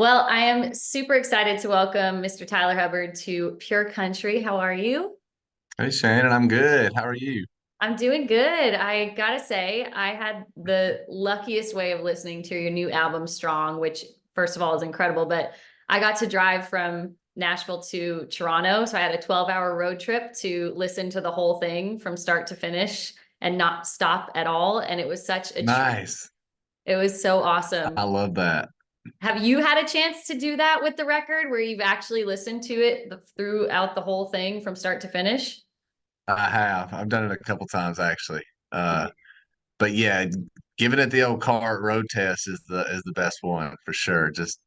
Well, I am super excited to welcome Mr. Tyler Hubbard to Pure Country. How are you? Hey Shannon, I'm good. How are you? I'm doing good. I gotta say, I had the luckiest way of listening to your new album, Strong, which, first of all, is incredible. But I got to drive from Nashville to Toronto. So I had a 12-hour road trip to listen to the whole thing from start to finish and not stop at all. And it was such a treat. Nice. It was so awesome. I love that. Have you had a chance to do that with the record where you've actually listened to it throughout the whole thing from start to finish? I have. I've done it a couple times actually. But yeah, giving it the old car road test is the best one for sure. Just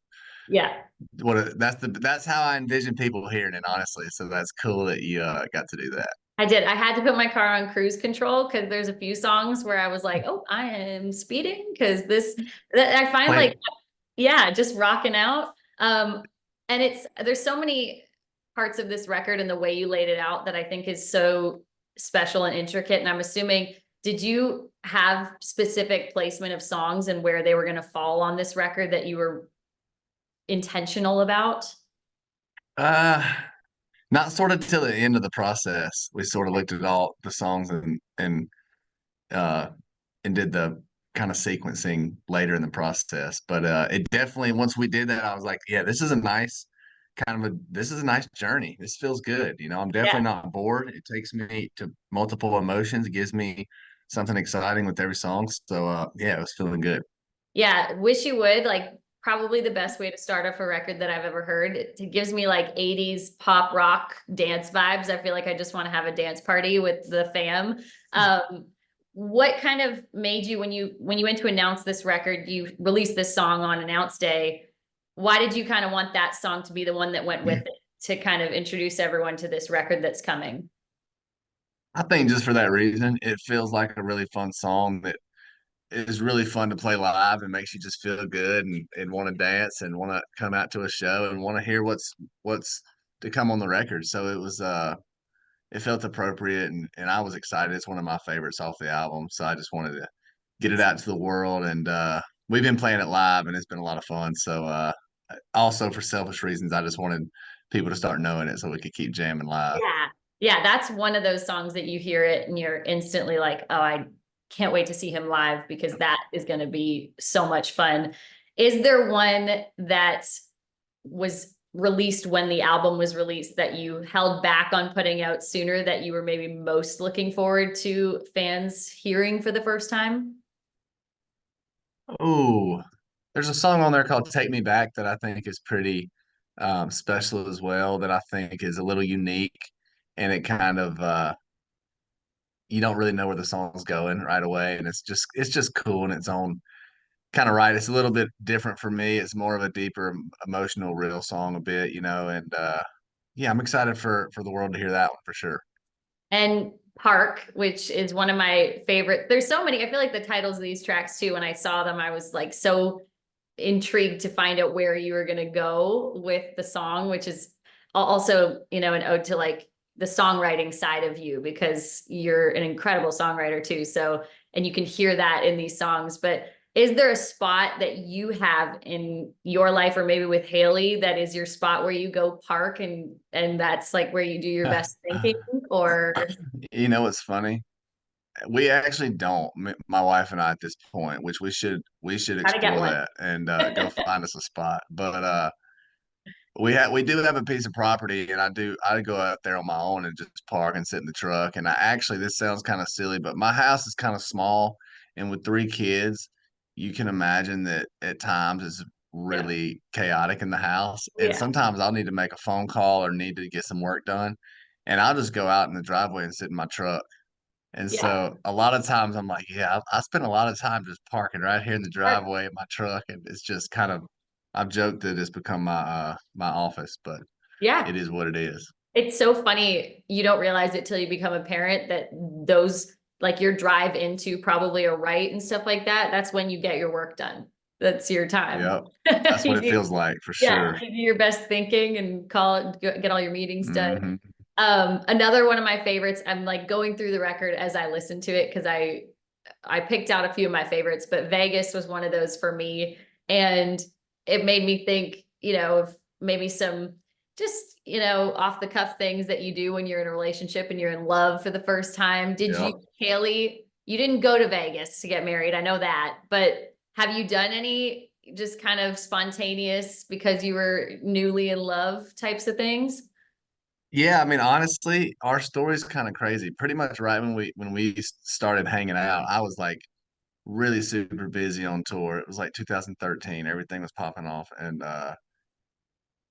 Yeah, that's how I envision people hearing it, honestly. So that's cool that you got to do that. I did. I had to put my car on cruise control because there's a few songs where I was like, oh, I am speeding because I find like, Play yeah, just rocking out. And there's so many parts of this record and the way you laid it out that I think is so special and intricate. And I'm assuming, did you have specific placement of songs and where they were going to fall on this record that you were intentional about? uh not sort of till the end of the process. We sort of looked at all the songs uh and did the kind of sequencing later in the process. But it definitely once we did that, I was like, yeah, this is a nice journey. This feels good. I'm Yeah. definitely not bored. It takes me to multiple emotions. It gives me something exciting with every song. So yeah, it was feeling good. Yeah, wish you would. Like, probably the best way to start off a record that I've ever heard. It gives me like 80s pop rock dance vibes. I feel like I just want to have a dance party with the fam. What kind of made you when you went to announce this record, you released this song on announce day? Why did you kind of want that song to be the one that went with it to kind of introduce everyone to this record that's coming? I think just for that reason, it feels like a really fun song that is really fun to play live and makes you just feel good and want to dance and want to come out to a show and want to hear what's to come on the record. So it felt appropriate and I was excited. It's one of my favorites off the album. So I just wanted to get it out to the world and we've been playing it live and it's been a lot of fun. So also for selfish reasons, I just wanted people to start knowing it so we could keep jamming live. Yeah. Yeah, that's one of those songs that you hear it and you're instantly like, oh, I can't wait to see him live because that is going to be so much fun. Is there one that was released when the album was released that you held back on putting out sooner that you were maybe most looking forward to fans hearing for the first time? Oh, there's a song on there called "Take Me Back" that I think is pretty special as well. That I think is a little unique, and it kind of you don't really know where the song's going right away, and it's just cool in its own kind of right. It's a little bit different for me. It's more of a deeper emotional, real song a bit, and yeah, I'm excited for the world to hear that one for sure. And Park, which is one of my favorite. There's so many. I feel like the titles of these tracks too, when I saw them, I was like so intrigued to find out where you were going to go with the song, which is also, an ode to like the songwriting side of you because you're an incredible songwriter too. So, and you can hear that in these songs. But is there a spot that you have in your life or maybe with Haley that is your spot where you go park and that's like where you do your best thinking or You know what's funny? We actually don't, my wife and I at this point, which we should how to get explore one? that and go find us a spot. But we do have a piece of property, and I go out there on my own and just park and sit in the truck. And I actually, this sounds kind of silly, but my house is kind of small, and with three kids, you can imagine that at times it's Yeah. really chaotic in the house. And Yeah. sometimes I'll need to make a phone call or need to get some work done, and I'll just go out in the driveway and sit in my truck. And Yeah. so a lot of times I'm like, yeah, I spend a lot of time just parking right here in the Park. driveway in my truck, and it's just kind of I've joked that it's become my office, but Yeah. it is what it is. It's so funny. You don't realize it till you become a parent that those, like your drive into probably a right and stuff like that, that's when you get your work done. That's your time. Yep, that's what You it do, feels like for yeah, sure. you do your best thinking and get all your meetings done. Hmm. Another one of my favorites, I'm like going through the record as I listen to it because I picked out a few of my favorites, but Vegas was one of those for me. And it made me think, of maybe some just, off the cuff things that you do when you're in a relationship and you're in love for the first time. Did Yeah. you, Haley, you didn't go to Vegas to get married. I know that, but have you done any just kind of spontaneous because you were newly in love types of things? Yeah, I mean, honestly, our story's kind of crazy. Pretty much right when we started hanging out, I was like really super busy on tour. It was like 2013, everything was popping off, and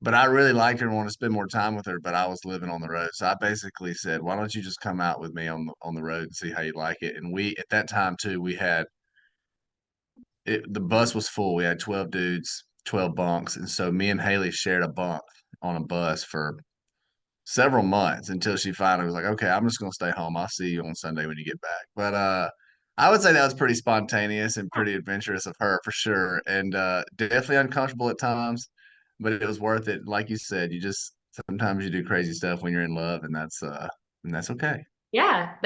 but I really liked her and wanted to spend more time with her, but I was living on the road. So I basically said, "Why don't you just come out with me on the road and see how you like it?" And we at that time too, we had the bus was full. We had 12 dudes, 12 bunks, and so me and Haley shared a bunk on a bus for several months until she finally was like, "Okay, I'm just gonna stay home. I'll see you on Sunday when you get back." But I would say that was pretty spontaneous and pretty adventurous of her for sure, and definitely uncomfortable at times, but it was worth it. Like you said, you just sometimes you do crazy stuff when you're in love, and that's okay. Yeah,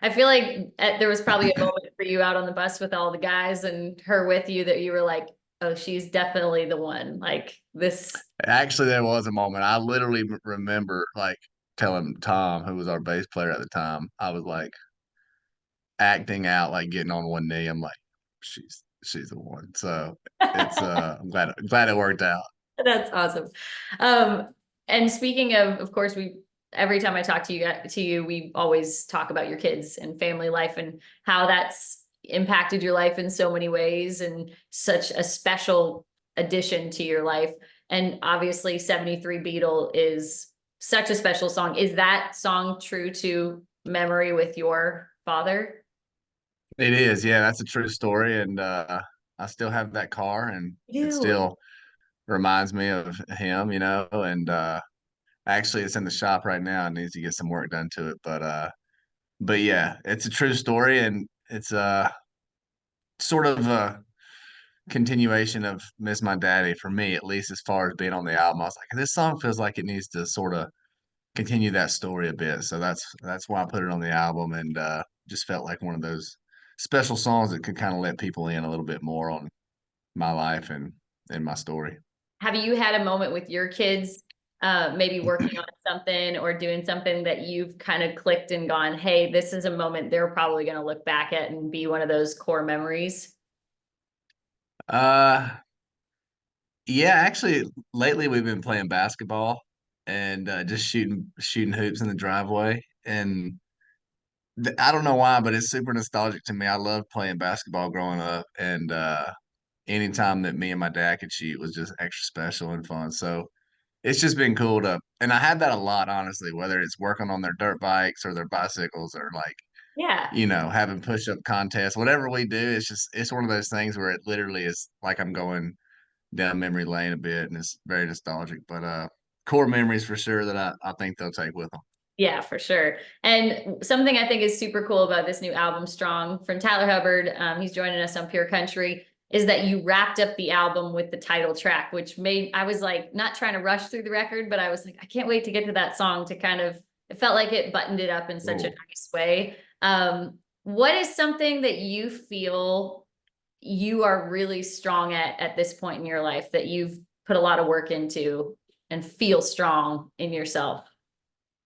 I feel like there was probably a moment for you out on the bus with all the guys and her with you that you were like, oh, she's definitely the one. Like this. Actually, there was a moment I literally remember like telling Tom, who was our bass player at the time, I was like acting out, like getting on one knee. I'm like, she's the one. So it's I'm glad it worked out. That's awesome. Um, and speaking of course, every time I talk to you, we always talk about your kids and family life and how that's impacted your life in so many ways and such a special addition to your life. And obviously, 73 Beetle is such a special song. Is that song true to memory with your father? It is, yeah, that's a true story, and I still have that car, and it You. still reminds me of him, and actually it's in the shop right now. It needs to get some work done to it, but yeah, it's a true story, and it's sort of a continuation of Miss My Daddy for me, at least as far as being on the album. I was like, this song feels like it needs to sort of continue that story a bit. So that's why I put it on the album, and just felt like one of those special songs that could kind of let people in a little bit more on my life and my story. Have you had a moment with your kids, maybe working on something or doing something that you've kind of clicked and gone, hey, this is a moment they're probably going to look back at and be one of those core memories? Uh, yeah, actually, lately we've been playing basketball and just shooting hoops in the driveway, and I don't know why, but it's super nostalgic to me. I loved playing basketball growing up, and anytime that me and my dad could shoot was just extra special and fun. So it's just been cool and I had that a lot, honestly, whether it's working on their dirt bikes or their bicycles or like, Yeah. having push-up contests, whatever we do, it's one of those things where it literally is like I'm going down memory lane a bit, and it's very nostalgic. But core memories for sure that I think they'll take with them. Yeah, for sure. And something I think is super cool about this new album, Strong, from Tyler Hubbard, he's joining us on Pure Country, is that you wrapped up the album with the title track, which made, I was like, not trying to rush through the record, but I was like, I can't wait to get to that song to kind of, it felt like it buttoned it up in such a Cool. nice way. What is something that you feel you are really strong at this point in your life that you've put a lot of work into and feel strong in yourself?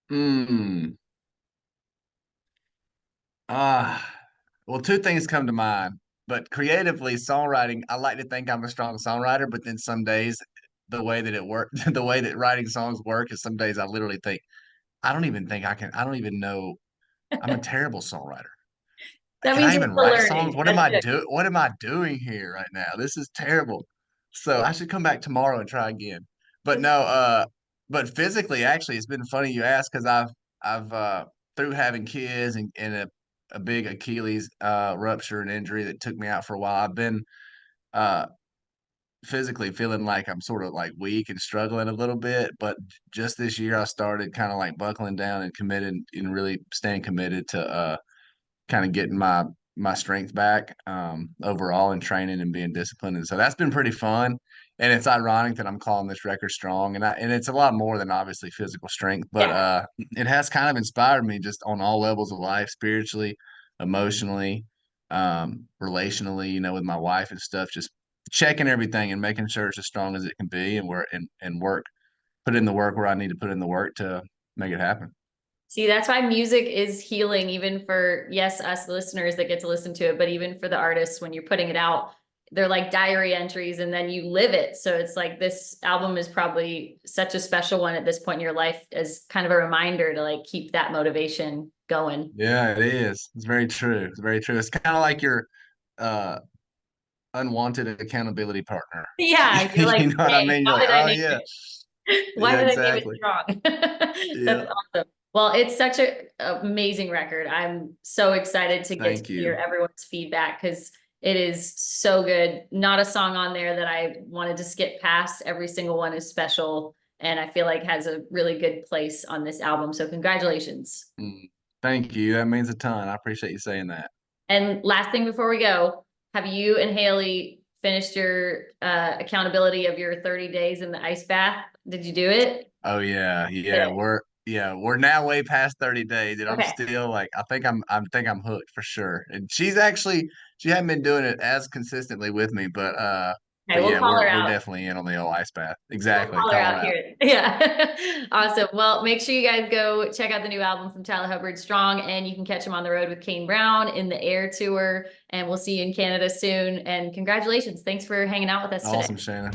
Mm. Ah, well, two things come to mind, but creatively, songwriting, I like to think I'm a strong songwriter, but then some days, the way that it work, the way that writing songs work is some days I literally think, I don't even think I don't even know, I'm a terrible songwriter. That Can I means you're even still write songs? learning. That's good. What am I doing here right now? This is terrible. So I should come back tomorrow and try again. But That's no, but physically, actually, it's been funny you asked because I've through having kids and a big Achilles rupture and injury that took me out for a while. I've been uh physically feeling like I'm sort of like weak and struggling a little bit. But just this year, I started kind of like buckling down and committed and really staying committed to kind of getting my strength back overall in training and being disciplined. And so that's been pretty fun. And it's ironic that I'm calling this record strong, and it's a lot more than obviously physical strength, but Yeah. it has kind of inspired me just on all levels of life, spiritually, emotionally, relationally, with my wife and stuff. Just checking everything and making sure it's as strong as it can be, and work, put in the work where I need to put in the work to make it happen. See, that's why music is healing, even for, yes, us listeners that get to listen to it, but even for the artists, when you're putting it out, they're like diary entries and then you live it. So it's like this album is probably such a special one at this point in your life, as kind of a reminder to like keep that motivation going. Yeah, it is. It's very true. It's very true. It's kind of like your uh unwanted accountability partner. Yeah, you're like, You know what I dang, mean? You're how like, did I oh name yeah, it? Why yeah, did I name it exactly. strong? Yeah. That's awesome. Well, it's such a amazing record. I'm so excited to get to Thank hear you. everyone's feedback because it is so good. Not a song on there that I wanted to skip past. Every single one is special and I feel like has a really good place on this album. So congratulations. Mm. Thank you. That means a ton. I appreciate you saying that. And last thing before we go, have you and Haley finished your accountability of your 30 days in the ice bath? Did you do it? Oh yeah, Did yeah. it. We're now way past 30 days, and I'm Okay. still like, I think I'm hooked for sure. And she hadn't been doing it as consistently with me, Okay, but we'll yeah, call her we're out. definitely in on the old ice bath. We'll Exactly. call her Call her out out. here. Yeah. Awesome. Well, make sure you guys go check out the new album from Tyler Hubbard, Strong, and you can catch him on the road with Kane Brown in the Air Tour. And we'll see you in Canada soon. And congratulations. Thanks for hanging out with us today. Awesome, Shannon.